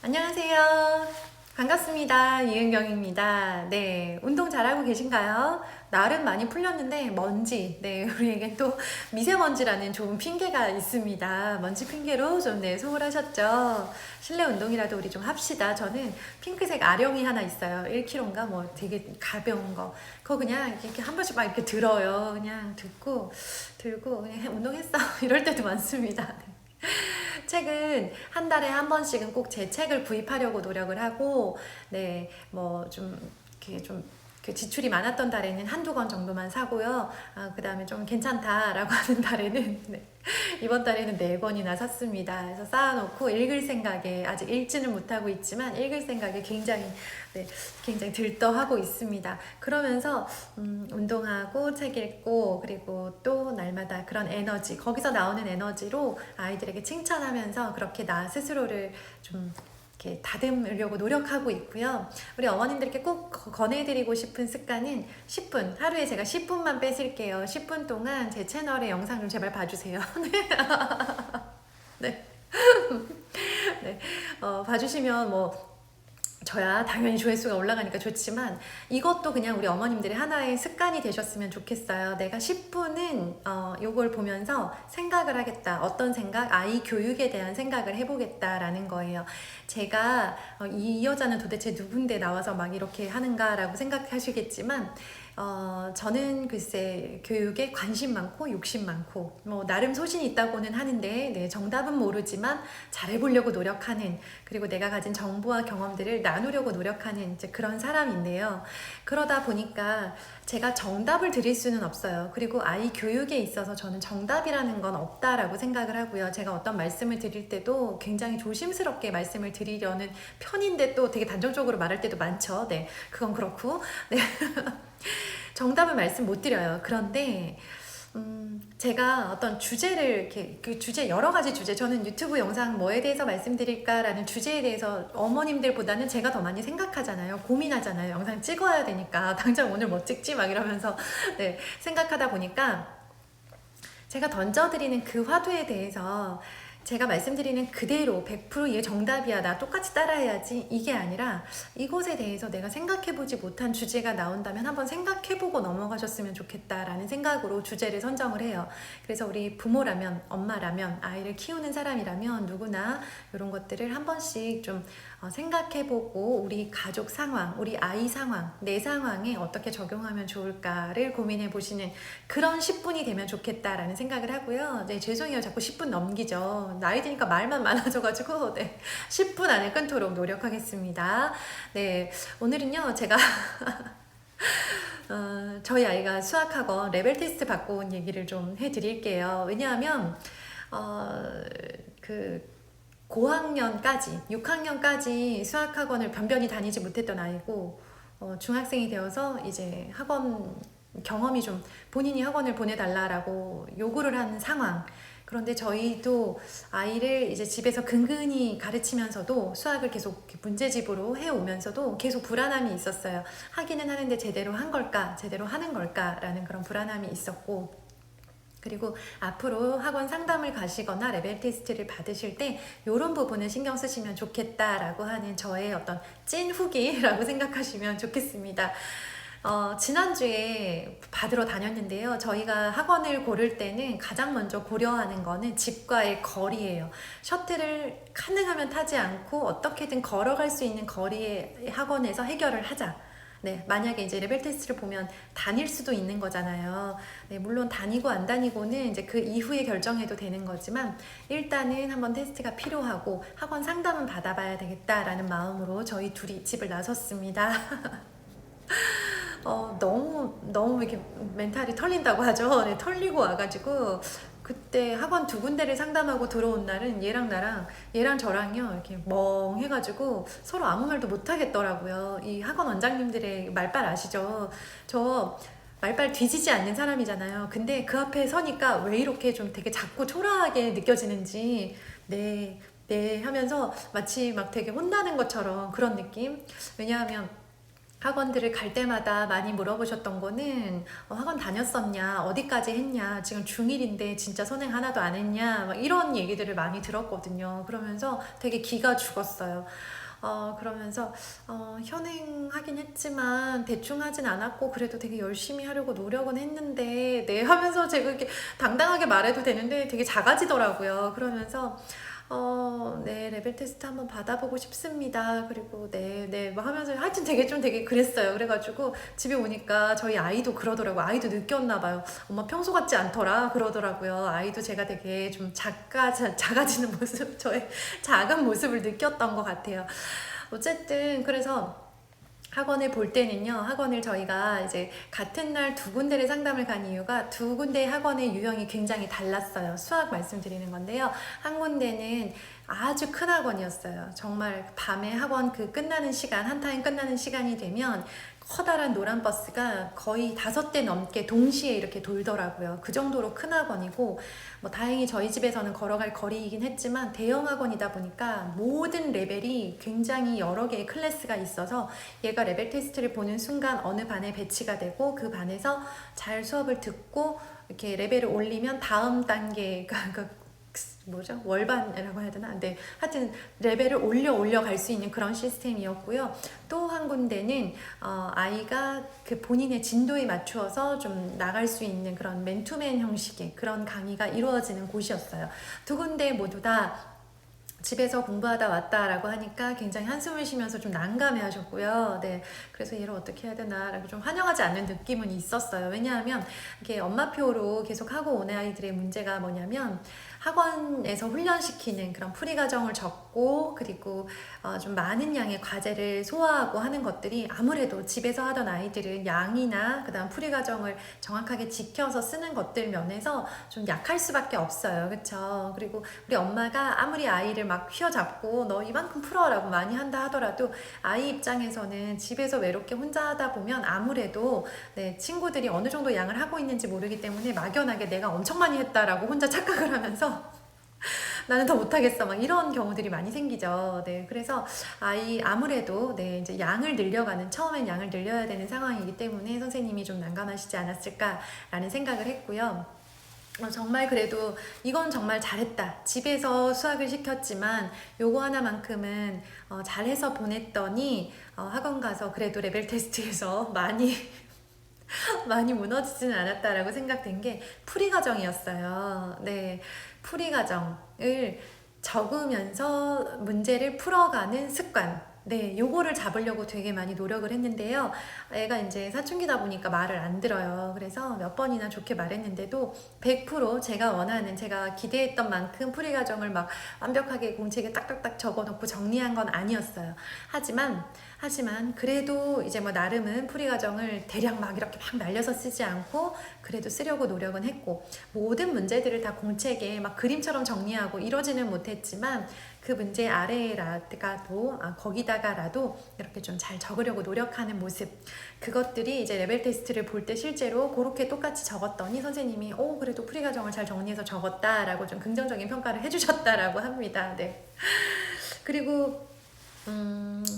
안녕하세요. 반갑습니다. 이은경입니다. 네, 운동 잘하고 계신가요? 날은 많이 풀렸는데 먼지, 네, 우리에게 또 미세먼지라는 좋은 핑계가 있습니다. 먼지 핑계로 좀 네, 소홀하셨죠? 실내 운동이라도 우리 좀 합시다. 저는 핑크색 아령이 하나 있어요. 1kg인가 뭐 되게 가벼운 거. 그거 그냥 이렇게 한 번씩 막 이렇게 들어요. 그냥 들고 그냥 운동했어. 이럴 때도 많습니다. 책은 한 달에 한 번씩은 꼭 제 책을 구입하려고 노력을 하고, 네, 뭐 좀, 이렇게 좀, 그 지출이 많았던 달에는 한두 권 정도만 사고요. 그 다음에 좀 괜찮다라고 하는 달에는, 네, 이번 달에는 네 권이나 샀습니다. 그래서 쌓아놓고 읽을 생각에, 아직 읽지는 못하고 있지만, 읽을 생각에 굉장히, 네, 굉장히 들떠하고 있습니다. 그러면서, 운동하고 책 읽고, 그리고 또 날마다 그런 에너지, 거기서 나오는 에너지로 아이들에게 칭찬하면서 그렇게 나 스스로를 좀 이렇게 다듬으려고 노력하고 있고요. 우리 어머님들께 꼭 권해드리고 싶은 습관은 10분, 하루에 제가 10분만 뺏을게요. 10분 동안 제 채널의 영상 좀 제발 봐주세요. 네. 네. 봐주시면 뭐 저야 당연히 조회수가 올라가니까 좋지만 이것도 그냥 우리 어머님들의 하나의 습관이 되셨으면 좋겠어요. 내가 10분은 요걸 보면서 생각을 하겠다. 어떤 생각? 아이 교육에 대한 생각을 해보겠다라는 거예요. 제가 이 여자는 도대체 누군데 나와서 막 이렇게 하는가라고 생각하시겠지만 저는 글쎄 교육에 관심 많고 욕심 많고 뭐 나름 소신이 있다고는 하는데 네, 정답은 모르지만 잘해보려고 노력하는, 그리고 내가 가진 정보와 경험들을 나누려고 노력하는 이제 그런 사람인데요. 그러다 보니까 제가 정답을 드릴 수는 없어요. 그리고 아이 교육에 있어서 저는 정답이라는 건 없다라고 생각을 하고요. 제가 어떤 말씀을 드릴 때도 굉장히 조심스럽게 말씀을 드리려는 편인데 또 되게 단정적으로 말할 때도 많죠. 네, 그건 그렇고. 네. 정답을 말씀 못 드려요. 그런데 제가 어떤 주제를 이렇게 그 주제 여러 가지 주제, 저는 유튜브 영상 뭐에 대해서 말씀드릴까라는 주제에 대해서 어머님들보다는 제가 더 많이 생각하잖아요. 고민하잖아요. 영상 찍어야 되니까 당장 오늘 뭐 찍지 막 이러면서 네, 생각하다 보니까 제가 던져드리는 그 화두에 대해서 제가 말씀드리는 그대로 100% 얘 정답이야, 나 똑같이 따라해야지, 이게 아니라 이것에 대해서 내가 생각해보지 못한 주제가 나온다면 한번 생각해보고 넘어가셨으면 좋겠다라는 생각으로 주제를 선정을 해요. 그래서 우리 부모라면, 엄마라면, 아이를 키우는 사람이라면 누구나 이런 것들을 한 번씩 좀 생각해보고 우리 가족 상황, 우리 아이 상황, 내 상황에 어떻게 적용하면 좋을까를 고민해보시는 그런 10분이 되면 좋겠다라는 생각을 하고요. 네, 죄송해요. 자꾸 10분 넘기죠. 나이 드니까 말만 많아져가지고 네, 10분 안에 끊도록 노력하겠습니다. 네, 오늘은요 제가 저희 아이가 수학학원 레벨 테스트 받고 온 얘기를 좀 해드릴게요. 왜냐하면 그 고학년까지 6학년까지 수학학원을 변변히 다니지 못했던 아이고 중학생이 되어서 이제 학원 경험이 좀, 본인이 학원을 보내달라라고 요구를 하는 상황. 그런데 저희도 아이를 이제 집에서 근근히 가르치면서도 수학을 계속 문제집으로 해오면서도 계속 불안함이 있었어요. 하기는 하는데 제대로 한 걸까? 제대로 하는 걸까? 라는 그런 불안함이 있었고, 그리고 앞으로 학원 상담을 가시거나 레벨 테스트를 받으실 때 이런 부분을 신경 쓰시면 좋겠다라고 하는 저의 어떤 찐 후기라고 생각하시면 좋겠습니다. 지난주에 받으러 다녔는데요. 저희가 학원을 고를 때는 가장 먼저 고려하는 거는 집과의 거리예요. 셔틀을 가능하면 타지 않고 어떻게든 걸어갈 수 있는 거리의 학원에서 해결을 하자. 네, 만약에 이제 레벨 테스트를 보면 다닐 수도 있는 거잖아요. 네, 물론 다니고 안 다니고는 이제 그 이후에 결정해도 되는 거지만 일단은 한번 테스트가 필요하고 학원 상담은 받아봐야 되겠다라는 마음으로 저희 둘이 집을 나섰습니다. 너무 이렇게 멘탈이 털린다고 하죠. 네, 털리고 와가지고 그때 학원 두 군데를 상담하고 들어온 날은 얘랑 저랑요 이렇게 멍해가지고 서로 아무 말도 못 하겠더라고요. 이 학원 원장님들의 말빨 아시죠? 저 말빨 뒤지지 않는 사람이잖아요. 근데 그 앞에 서니까 왜 이렇게 좀 되게 작고 초라하게 느껴지는지 네 하면서 마치 막 되게 혼나는 것처럼 그런 느낌. 왜냐하면 학원들을 갈 때마다 많이 물어보셨던 거는 학원 다녔었냐, 어디까지 했냐, 지금 중1인데 진짜 선행 하나도 안 했냐, 막 이런 얘기들을 많이 들었거든요. 그러면서 되게 기가 죽었어요. 그러면서 현행하긴 했지만 대충 하진 않았고 그래도 되게 열심히 하려고 노력은 했는데 네 하면서 제가 이렇게 당당하게 말해도 되는데 되게 작아지더라고요. 그러면서 네, 레벨 테스트 한번 받아보고 싶습니다. 그리고 네, 뭐 하면서 하여튼 되게 그랬어요. 그래가지고 집에 오니까 저희 아이도 그러더라고요. 아이도 느꼈나 봐요. 엄마 평소 같지 않더라 그러더라고요. 아이도 제가 되게 좀 작아지는 모습, 저의 작은 모습을 느꼈던 것 같아요. 어쨌든 그래서 학원을 볼 때는요, 학원을 저희가 이제 같은 날 두 군데를 상담을 간 이유가 두 군데 학원의 유형이 굉장히 달랐어요. 수학 말씀드리는 건데요. 한 군데는 아주 큰 학원이었어요. 정말 밤에 학원 그 끝나는 시간, 한 타임 끝나는 시간이 되면 커다란 노란 버스가 거의 5대 넘게 동시에 이렇게 돌더라고요. 그 정도로 큰 학원이고, 뭐 다행히 저희 집에서는 걸어갈 거리이긴 했지만 대형 학원이다 보니까 모든 레벨이 굉장히 여러 개의 클래스가 있어서 얘가 레벨 테스트를 보는 순간 어느 반에 배치가 되고 그 반에서 잘 수업을 듣고 이렇게 레벨을 올리면 다음 단계, 뭐죠? 월반이라고 해야 되나? 네. 하여튼 레벨을 올려 갈 수 있는 그런 시스템이었고요. 또 한 군데는 아이가 그 본인의 진도에 맞추어서 좀 나갈 수 있는 그런 맨투맨 형식의 그런 강의가 이루어지는 곳이었어요. 두 군데 모두 다 집에서 공부하다 왔다라고 하니까 굉장히 한숨을 쉬면서 좀 난감해 하셨고요. 네. 그래서 얘를 어떻게 해야 되나라고 좀 환영하지 않는 느낌은 있었어요. 왜냐하면 이게 엄마표로 계속 하고 온 아이들의 문제가 뭐냐면 학원에서 훈련시키는 그런 풀이 과정을 적고 그리고 좀 많은 양의 과제를 소화하고 하는 것들이 아무래도 집에서 하던 아이들은 양이나 그다음 풀이 과정을 정확하게 지켜서 쓰는 것들 면에서 좀 약할 수밖에 없어요. 그렇죠? 그리고 우리 엄마가 아무리 아이를 막 휘어잡고 너 이만큼 풀어라고 많이 한다 하더라도 아이 입장에서는 집에서 외롭게 혼자 하다 보면 아무래도 네, 친구들이 어느 정도 양을 하고 있는지 모르기 때문에 막연하게 내가 엄청 많이 했다라고 혼자 착각을 하면서 나는 더 못하겠어 막 이런 경우들이 많이 생기죠. 네, 그래서 아무래도 네 이제 양을 늘려가는 처음엔 양을 늘려야 되는 상황이기 때문에 선생님이 좀 난감하시지 않았을까라는 생각을 했고요. 정말 그래도 이건 정말 잘했다. 집에서 수학을 시켰지만 요거 하나만큼은 잘해서 보냈더니 학원 가서 그래도 레벨 테스트에서 많이 무너지지는 않았다라고 생각된 게 풀이 과정이었어요. 네, 풀이 과정을 적으면서 문제를 풀어가는 습관. 네, 요거를 잡으려고 되게 많이 노력을 했는데요. 애가 이제 사춘기다 보니까 말을 안 들어요. 그래서 몇 번이나 좋게 말했는데도 100% 제가 기대했던 만큼 풀이 과정을 막 완벽하게 공책에 딱딱딱 적어놓고 정리한 건 아니었어요. 하지만 그래도 이제 뭐 나름은 풀이 과정을 대략 막 이렇게 막 날려서 쓰지 않고 그래도 쓰려고 노력은 했고 모든 문제들을 다 공책에 막 그림처럼 정리하고 이러지는 못했지만 그 문제 아래라도 거기다가라도 이렇게 좀 잘 적으려고 노력하는 모습 그것들이 이제 레벨 테스트를 볼 때 실제로 그렇게 똑같이 적었더니 선생님이 그래도 풀이 과정을 잘 정리해서 적었다라고 좀 긍정적인 평가를 해주셨다라고 합니다. 네. 그리고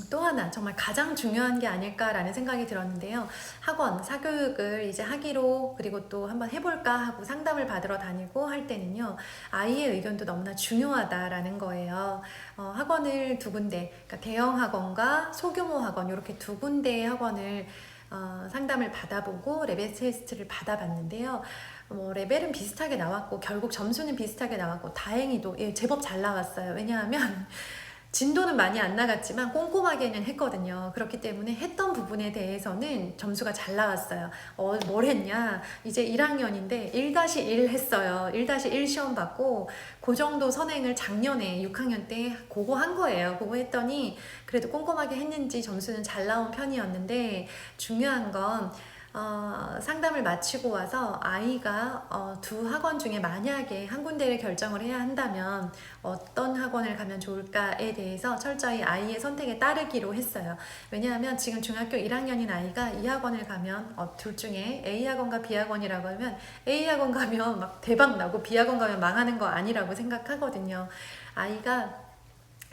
또 하나 정말 가장 중요한 게 아닐까라는 생각이 들었는데요. 학원, 사교육을 이제 하기로 그리고 또 한번 해볼까 하고 상담을 받으러 다니고 할 때는요. 아이의 의견도 너무나 중요하다라는 거예요. 학원을 두 군데, 그러니까 대형 학원과 소규모 학원 이렇게 두 군데의 학원을 상담을 받아보고 레벨 테스트를 받아봤는데요. 레벨은 비슷하게 나왔고 결국 점수는 비슷하게 나왔고 다행히도 제법 잘 나왔어요. 왜냐하면 진도는 많이 안 나갔지만 꼼꼼하게는 했거든요. 그렇기 때문에 했던 부분에 대해서는 점수가 잘 나왔어요. 뭘 했냐? 이제 1학년인데 1-1 했어요. 1-1 시험 받고 그 정도 선행을 작년에 6학년 때 그거 한 거예요. 그거 했더니 그래도 꼼꼼하게 했는지 점수는 잘 나온 편이었는데 중요한 건 상담을 마치고 와서 아이가 두 학원 중에 만약에 한 군데를 결정을 해야 한다면 어떤 학원을 가면 좋을까에 대해서 철저히 아이의 선택에 따르기로 했어요. 왜냐하면 지금 중학교 1학년인 아이가 이 학원을 가면 둘 중에 A 학원과 B 학원이라고 하면 A 학원 가면 막 대박 나고 B 학원 가면 망하는 거 아니라고 생각하거든요. 아이가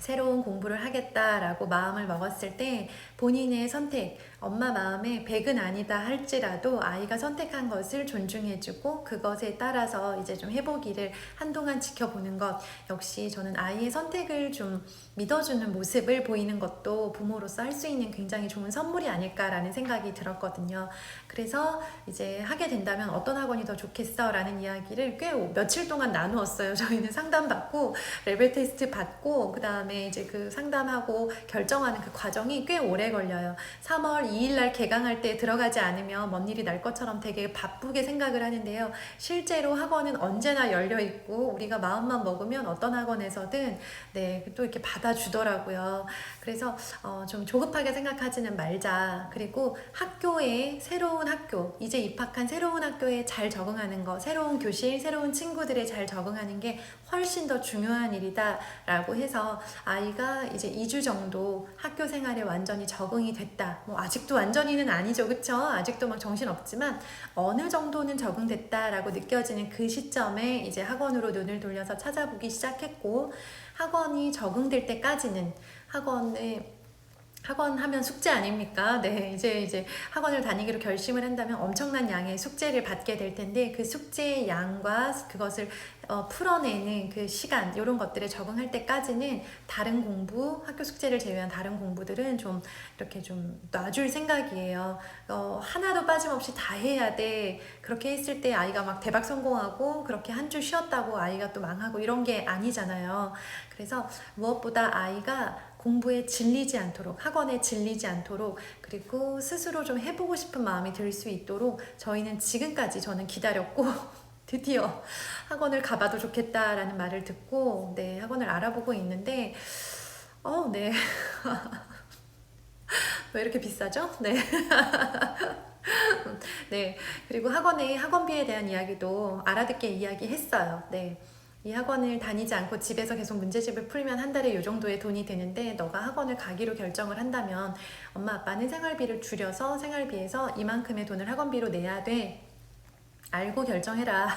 새로운 공부를 하겠다라고 마음을 먹었을 때 본인의 선택, 엄마 마음에 100은 아니다 할지라도 아이가 선택한 것을 존중해주고 그것에 따라서 이제 좀 해보기를 한동안 지켜보는 것, 역시 저는 아이의 선택을 좀 믿어주는 모습을 보이는 것도 부모로서 할 수 있는 굉장히 좋은 선물이 아닐까라는 생각이 들었거든요. 그래서 이제 하게 된다면 어떤 학원이 더 좋겠어? 라는 이야기를 꽤 며칠 동안 나누었어요. 저희는 상담받고 레벨 테스트 받고 그 다음에 이제 그 상담하고 결정하는 그 과정이 꽤 오래 걸려요. 3월 2일 날 개강할 때 들어가지 않으면 먼 일이 날 것처럼 되게 바쁘게 생각을 하는데요. 실제로 학원은 언제나 열려 있고 우리가 마음만 먹으면 어떤 학원에서든 네, 또 이렇게 받아주더라고요. 그래서 좀 조급하게 생각하지는 말자. 그리고 학교에 새로운 학교, 이제 입학한 새로운 학교에 잘 적응하는 거, 새로운 교실, 새로운 친구들에 잘 적응하는 게 훨씬 더 중요한 일이다 라고 해서 아이가 이제 2주 정도 학교 생활에 완전히 적응이 됐다. 뭐 아직도 완전히는 아니죠, 그쵸? 아직도 막 정신없지만 어느 정도는 적응됐다 라고 느껴지는 그 시점에 이제 학원으로 눈을 돌려서 찾아보기 시작했고, 학원이 적응될 때까지는 학원 하면 숙제 아닙니까? 네, 이제 학원을 다니기로 결심을 한다면 엄청난 양의 숙제를 받게 될 텐데 그 숙제의 양과 그것을 풀어내는 그 시간, 이런 것들에 적응할 때까지는 다른 공부, 학교 숙제를 제외한 다른 공부들은 좀 이렇게 좀 놔줄 생각이에요. 하나도 빠짐없이 다 해야 돼. 그렇게 했을 때 아이가 막 대박 성공하고 그렇게 한 주 쉬었다고 아이가 또 망하고 이런 게 아니잖아요. 그래서 무엇보다 아이가 공부에 질리지 않도록, 학원에 질리지 않도록, 그리고 스스로 좀 해보고 싶은 마음이 들 수 있도록 저희는 지금까지 저는 기다렸고 드디어 학원을 가봐도 좋겠다라는 말을 듣고 네, 학원을 알아보고 있는데 네. 왜 이렇게 비싸죠? 네. 네. 그리고 학원비에 대한 이야기도 알아듣게 이야기했어요. 네. 이 학원을 다니지 않고 집에서 계속 문제집을 풀면 한 달에 이 정도의 돈이 되는데 너가 학원을 가기로 결정을 한다면 엄마 아빠는 생활비를 줄여서 생활비에서 이만큼의 돈을 학원비로 내야 돼. 알고 결정해라.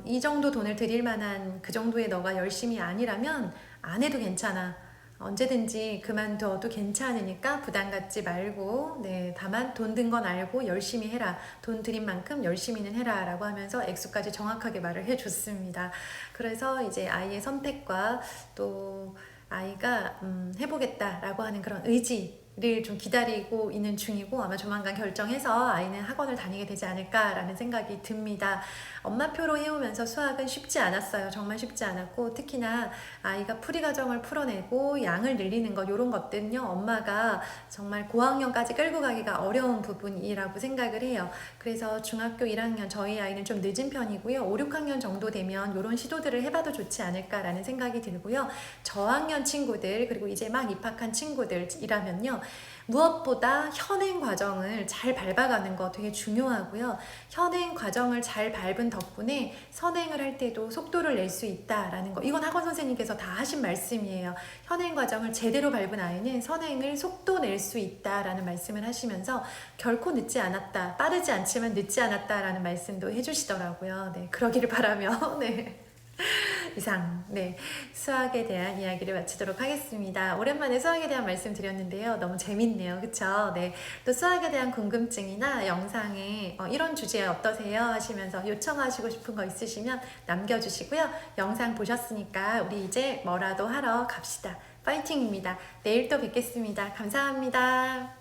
이 정도 돈을 드릴 만한 그 정도의 너가 열심히 아니라면 안 해도 괜찮아. 언제든지 그만둬도 괜찮으니까 부담 갖지 말고 네, 다만 돈 든 건 알고 열심히 해라. 돈 들인 만큼 열심히는 해라 라고 하면서 액수까지 정확하게 말을 해줬습니다. 그래서 이제 아이의 선택과 또 아이가 해보겠다 라고 하는 그런 의지를 좀 기다리고 있는 중이고 아마 조만간 결정해서 아이는 학원을 다니게 되지 않을까라는 생각이 듭니다. 엄마표로 해오면서 수학은 쉽지 않았어요. 정말 쉽지 않았고 특히나 아이가 풀이 과정을 풀어내고 양을 늘리는 것 이런 것들은요 엄마가 정말 고학년까지 끌고 가기가 어려운 부분이라고 생각을 해요. 그래서 중학교 1학년 저희 아이는 좀 늦은 편이고요. 5, 6학년 정도 되면 이런 시도들을 해봐도 좋지 않을까라는 생각이 들고요. 저학년 친구들 그리고 이제 막 입학한 친구들이라면요. 무엇보다 현행 과정을 잘 밟아가는 거 되게 중요하고요. 현행 과정을 잘 밟은 덕분에 선행을 할 때도 속도를 낼 수 있다라는 거. 이건 학원 선생님께서 다 하신 말씀이에요. 현행 과정을 제대로 밟은 아이는 선행을 속도 낼 수 있다라는 말씀을 하시면서 결코 늦지 않았다. 빠르지 않지만 늦지 않았다라는 말씀도 해주시더라고요. 네, 그러기를 바라며 네. 이상 네 수학에 대한 이야기를 마치도록 하겠습니다. 오랜만에 수학에 대한 말씀 드렸는데요. 너무 재밌네요. 그쵸? 네, 또 수학에 대한 궁금증이나 영상에 이런 주제 어떠세요? 하시면서 요청하시고 싶은 거 있으시면 남겨주시고요. 영상 보셨으니까 우리 이제 뭐라도 하러 갑시다. 파이팅입니다. 내일 또 뵙겠습니다. 감사합니다.